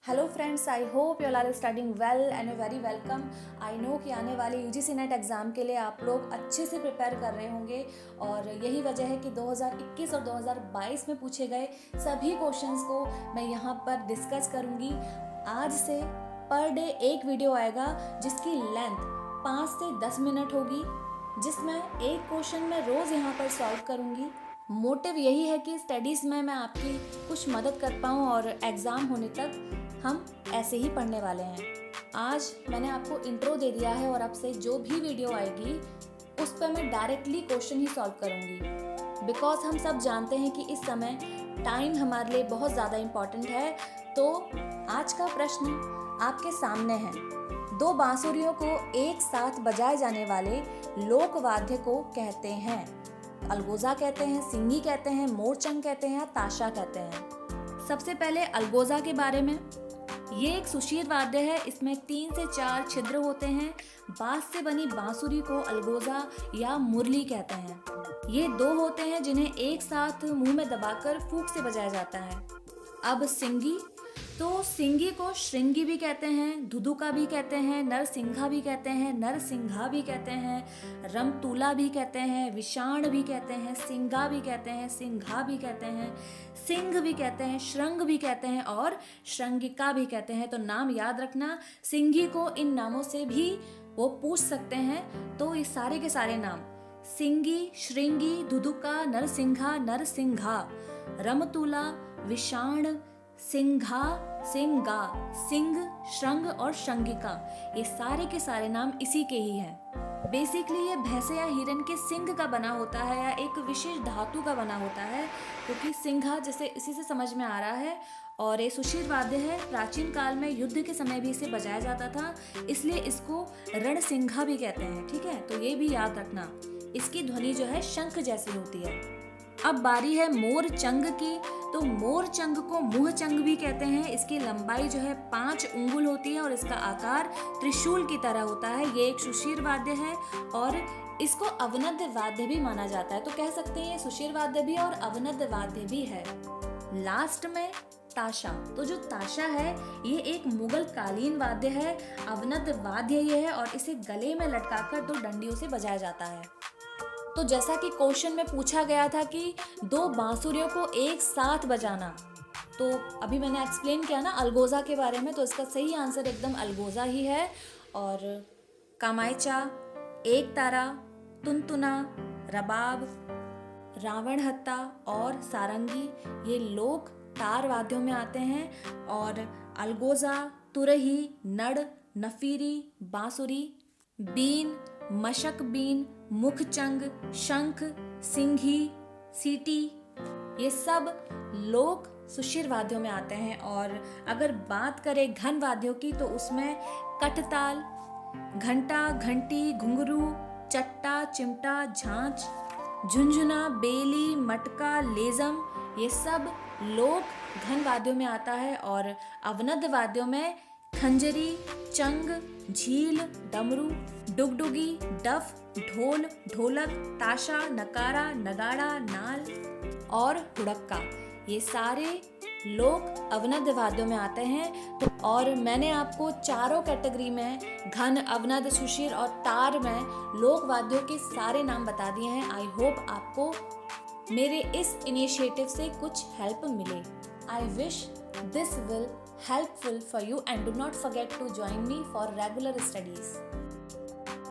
Hello friends, I hope you are studying well and very welcome. I know कि आने वाले UGC net exam के लिए आप लोग अच्छे से प्रिपेयर कर रहे होंगे और यही वजह है कि 2021 और 2022 में पूछे गए सभी क्वेश्चंस को मैं यहाँ पर डिस्कस करूँगी। आज से पर डे एक वीडियो आएगा जिसकी लेंथ 5 से 10 मिनट होगी, जिसमें एक क्वेश्चन मैं रोज़ यहाँ पर सॉल्व करूँगी। मोटिव यही है कि स्टडीज़ में मैं आपकी कुछ मदद कर पाऊँ और एग्ज़ाम होने तक हम ऐसे ही पढ़ने वाले हैं। आज मैंने आपको इंट्रो दे दिया है और अब से जो भी वीडियो आएगी उस पर मैं डायरेक्टली क्वेश्चन ही सॉल्व करूँगी, बिकॉज हम सब जानते हैं कि इस समय टाइम हमारे लिए बहुत ज़्यादा इम्पॉर्टेंट है। तो आज का प्रश्न आपके सामने है। दो बांसुरियों को एक साथ बजाए जाने वाले लोक वाद्य को कहते हैं? अलगोजा कहते हैं, सिंगी कहते हैं, मोरचंग कहते हैं या ताशा कहते हैं? सबसे पहले अलगोजा के बारे में। ये एक सुशीर वाद्य है। इसमें 3 से 4 छिद्र होते हैं। बांस से बनी बांसुरी को अलगोजा या मुरली कहते हैं। ये 2 होते हैं जिन्हें एक साथ मुंह में दबाकर फूंक से बजाया जाता है। अब सिंगी, तो सिंगी को श्रृंगी भी कहते हैं, धुधुका भी कहते हैं, नरसिंघा भी कहते हैं, नरसिंघा भी कहते हैं, रमतूला भी कहते हैं, विषाण भी कहते हैं, सिंगा भी कहते हैं, सिंघा भी कहते हैं, सिंह भी कहते हैं, श्रृंग भी कहते हैं और श्रृंगिका भी कहते हैं। तो नाम याद रखना, सिंगी को इन नामों से भी वो पूछ सकते हैं। तो ये सारे के सारे नाम सिंगी, श्रृंगी, धुधुका, नरसिंघा, नरसिंघा, रमतूला, विषाण, सिंघा, सिंगा, सिंह, श्रृंग और श्रृंगिका, ये सारे के सारे नाम इसी के ही हैं। बेसिकली ये भैंसे या हिरन के सिंग का बना होता है या एक विशेष धातु का बना होता है, क्योंकि सिंघा जैसे इसी से समझ में आ रहा है। और ये सुशीर वाद्य है। प्राचीन काल में युद्ध के समय भी इसे बजाया जाता था, इसलिए इसको रणसिंघा भी कहते हैं। ठीक है, तो ये भी याद रखना। इसकी ध्वनि जो है शंख जैसी होती है। अब बारी है मोर चंग की। तो मोर चंग को मुह चंग भी कहते हैं। इसकी लंबाई जो है 5 उंगुल होती है और इसका आकार त्रिशूल की तरह होता है। ये एक सुशीर वाद्य है और इसको अवनद वाद्य भी माना जाता है। तो कह सकते हैं ये सुशीर वाद्य भी और अवनद वाद्य भी है। लास्ट में ताशा। तो जो ताशा है ये एक मुगल कालीन वाद्य है। अवनद वाद्य ये है और इसे गले में लटकाकर 2 डंडियों से बजाया जाता है। तो जैसा कि क्वेश्चन में पूछा गया था कि 2 बांसुरियों को एक साथ बजाना, तो अभी मैंने एक्सप्लेन किया ना अलगोजा के बारे में, तो इसका सही आंसर एकदम अलगोजा ही है। और कामायचा, एक तारा, तुनतुना, रबाब, रावण हत्ता और सारंगी ये लोक तार वाद्यों में आते हैं। और अलगोजा, तुरही, नड़, नफीरी, बांसुरी, बीन, मशक बीन, मुखचंग, शंख, सिंघी, सीटी, ये सब लोक सुशीर वाद्यों में आते हैं। और अगर बात करें घन वाद्यों की तो उसमें कठताल, घंटा, घंटी, घुंघरू, चट्टा, चिमटा, झांझ, झुंझुना, बेली, मटका, लेजम, ये सब लोक घन वाद्यों में आता है। और अवनद वाद्यों में खंजरी, चंग, झील, डमरू, डुगडुगी, डफ, ढोल, ढोलक, ताशा, नकारा, नगाड़ा, नाल और हुड़क्का, ये सारे लोक अवनद वाद्यों में आते हैं। तो और मैंने आपको चारों कैटेगरी में घन, अवनद, सुशीर और तार में लोक वाद्यों के सारे नाम बता दिए हैं। आई होप आपको मेरे इस इनिशिएटिव से कुछ हेल्प मिले। I wish this will helpful for you and do not forget to join me for regular studies.